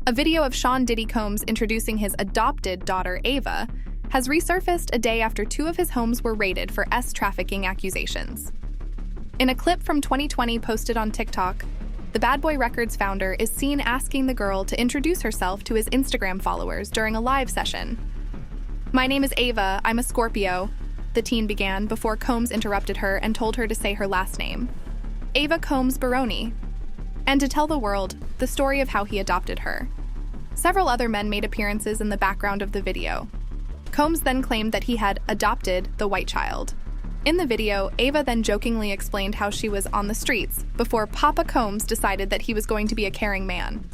A video of Sean Diddy Combs introducing his adopted daughter, Ava, has resurfaced a day after 2 of his homes were raided for trafficking accusations. In a clip from 2020 posted on TikTok, the Bad Boy Records founder is seen asking the girl to introduce herself to his Instagram followers during a live session. "My name is Ava, I'm a Scorpio," the teen began before Combs interrupted her and told her to say her last name, Ava Combs Baroni, and to tell the world the story of how he adopted her. Several other men made appearances in the background of the video. Combs then claimed that he had adopted the white child. In the video, Ava then jokingly explained how she was on the streets before Papa Combs decided that he was going to be a caring man.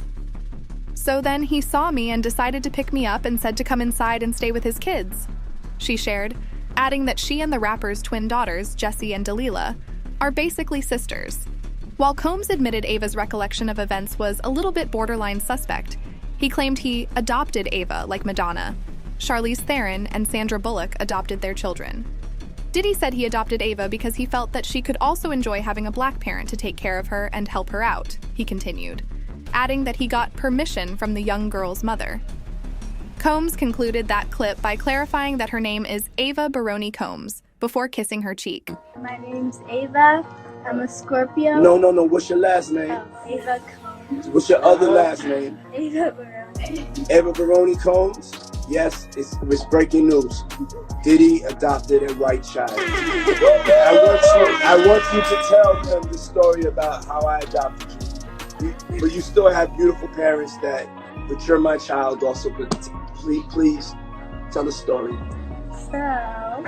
"So then he saw me and decided to pick me up and said to come inside and stay with his kids," she shared, adding that she and the rapper's twin daughters, Jessie and Delilah, are basically sisters. While Combs admitted Ava's recollection of events was a little bit borderline suspect, he claimed he adopted Ava like Madonna. Charlize Theron and Sandra Bullock adopted their children. Diddy said he adopted Ava because he felt that she could also enjoy having a black parent to take care of her and help her out, he continued, adding that he got permission from the young girl's mother. Combs concluded that clip by clarifying that her name is Ava Baroni Combs before kissing her cheek. "My name's Ava. I'm a Scorpio." No. What's your last name? Ava Combs. What's your other last name? Ava Baroni. Ava Baroni Combs? Yes, it's breaking news. Diddy adopted a white child. I want you to tell them the story about how I adopted you. But you still have beautiful parents but you're my child also. But please tell the story. So, I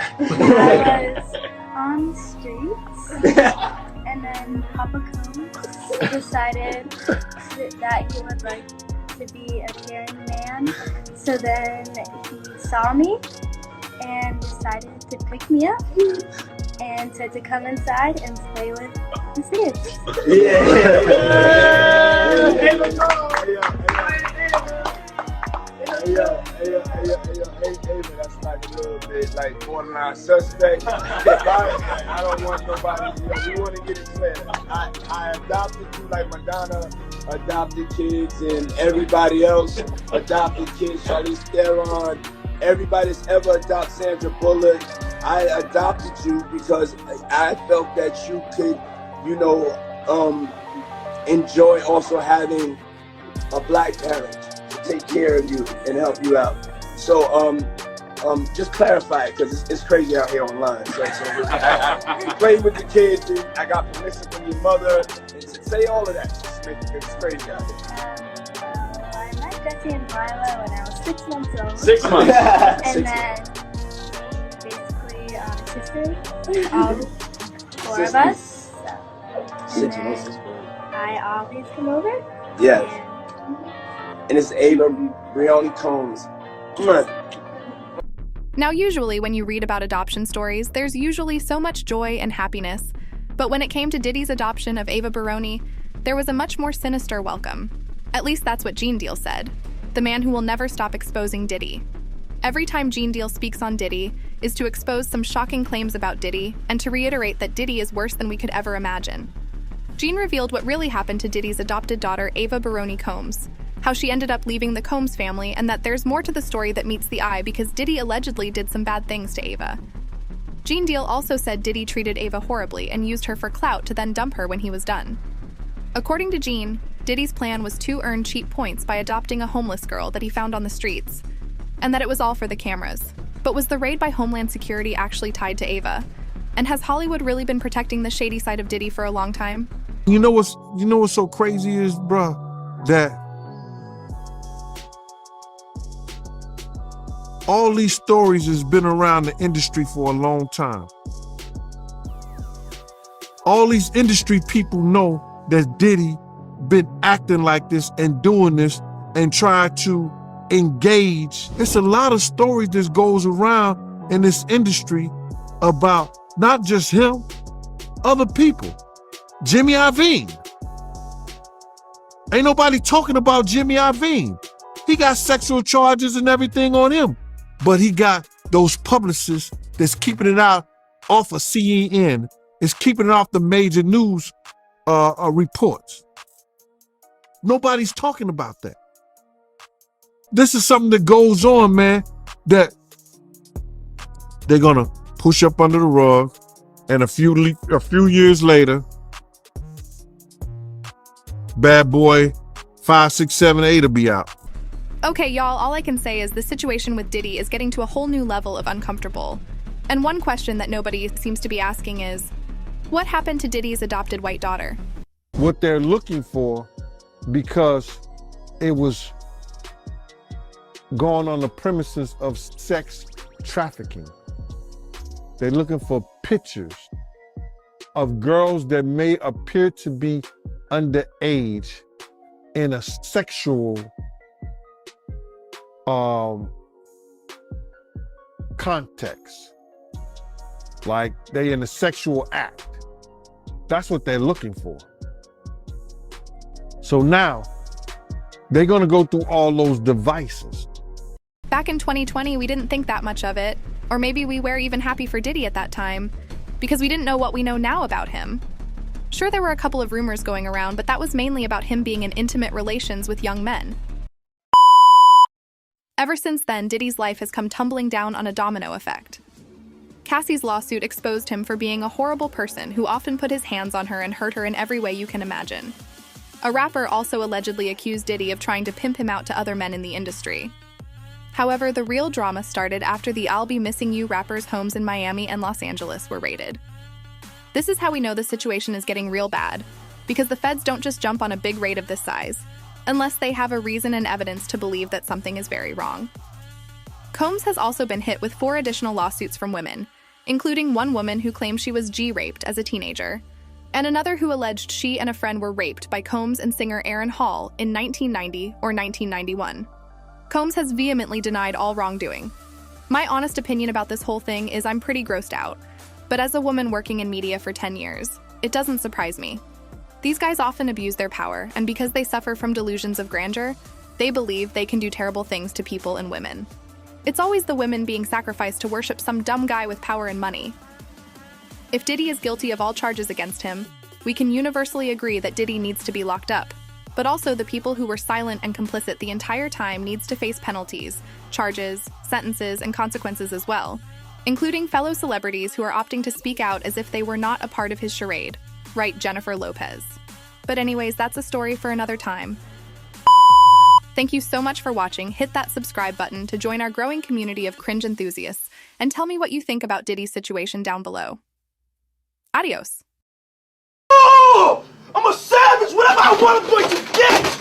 was on the streets, and then Papa Combs decided that he would like to be a caring man. So then he saw me and decided to pick me up and said to come inside and play with the kids. That's like a little bit like borderline suspect. I don't want nobody, we want to get it clear. I adopted you like Madonna adopted kids and everybody else adopted kids, Charlize Theron, everybody that's ever adopted Sandra Bullock. I adopted you because I felt that you could, enjoy also having a black parent to take care of you and help you out. So, just clarify it because it's crazy out here online. So I played with the kids. And I got permission from your mother. And say all of that. It's crazy out here. I met Jessie and Delilah when I was 6 months old. 6 months. And then basically sisters, all 4 of us. So, 6 months. I always come over. Yes. And it's Ava Baroni Combs. Now, usually when you read about adoption stories, there's usually so much joy and happiness. But when it came to Diddy's adoption of Ava Baroni, there was a much more sinister welcome. At least that's what Gene Deal said, the man who will never stop exposing Diddy. Every time Gene Deal speaks on Diddy is to expose some shocking claims about Diddy and to reiterate that Diddy is worse than we could ever imagine. Gene revealed what really happened to Diddy's adopted daughter, Ava Baroni Combs, how she ended up leaving the Combs family, and that there's more to the story that meets the eye because Diddy allegedly did some bad things to Ava. Gene Deal also said Diddy treated Ava horribly and used her for clout to then dump her when he was done. According to Gene, Diddy's plan was to earn cheap points by adopting a homeless girl that he found on the streets, and that it was all for the cameras. But was the raid by Homeland Security actually tied to Ava? And has Hollywood really been protecting the shady side of Diddy for a long time? You know what's so crazy is, bruh, that all these stories has been around the industry for a long time. All these industry people know that Diddy been acting like this and doing this and try to engage. It's a lot of stories that goes around in this industry about not just him, other people. Jimmy Iovine. Ain't nobody talking about Jimmy Iovine. He got sexual charges and everything on him. But he got those publicists that's keeping it out off of CNN, is keeping it off the major news reports. Nobody's talking about that. This is something that goes on, man, that they're gonna push up under the rug, and a few years later, Bad Boy 5, 6, 7, 8 will be out. Okay, y'all, all I can say is the situation with Diddy is getting to a whole new level of uncomfortable. And one question that nobody seems to be asking is, what happened to Diddy's adopted white daughter? What they're looking for, because it was gone on the premises of sex trafficking. They're looking for pictures of girls that may appear to be underage in a sexual context. Like they in a sexual act. That's what they're looking for. So now they're gonna go through all those devices. Back in 2020, we didn't think that much of it. Or maybe we were even happy for Diddy at that time, because we didn't know what we know now about him. Sure, there were a couple of rumors going around, but that was mainly about him being in intimate relations with young men. Ever since then, Diddy's life has come tumbling down on a domino effect. Cassie's lawsuit exposed him for being a horrible person who often put his hands on her and hurt her in every way you can imagine. A rapper also allegedly accused Diddy of trying to pimp him out to other men in the industry. However, the real drama started after the I'll Be Missing You rappers' homes in Miami and Los Angeles were raided. This is how we know the situation is getting real bad, because the feds don't just jump on a big raid of this size, unless they have a reason and evidence to believe that something is very wrong. Combs has also been hit with 4 additional lawsuits from women, including one woman who claimed she was G-raped as a teenager, and another who alleged she and a friend were raped by Combs and singer Aaron Hall in 1990 or 1991. Combs has vehemently denied all wrongdoing. My honest opinion about this whole thing is I'm pretty grossed out, but as a woman working in media for 10 years, it doesn't surprise me. These guys often abuse their power, and because they suffer from delusions of grandeur, they believe they can do terrible things to people and women. It's always the women being sacrificed to worship some dumb guy with power and money. If Diddy is guilty of all charges against him, we can universally agree that Diddy needs to be locked up. But also the people who were silent and complicit the entire time needs to face penalties, charges, sentences, and consequences as well, including fellow celebrities who are opting to speak out as if they were not a part of his charade. Right, Jennifer Lopez. But anyways, that's a story for another time. Thank you so much for watching. Hit that subscribe button to join our growing community of cringe enthusiasts, and tell me what you think about Diddy's situation down below. Adios. Oh, I'm a savage. Whatever I want, I'm going to get.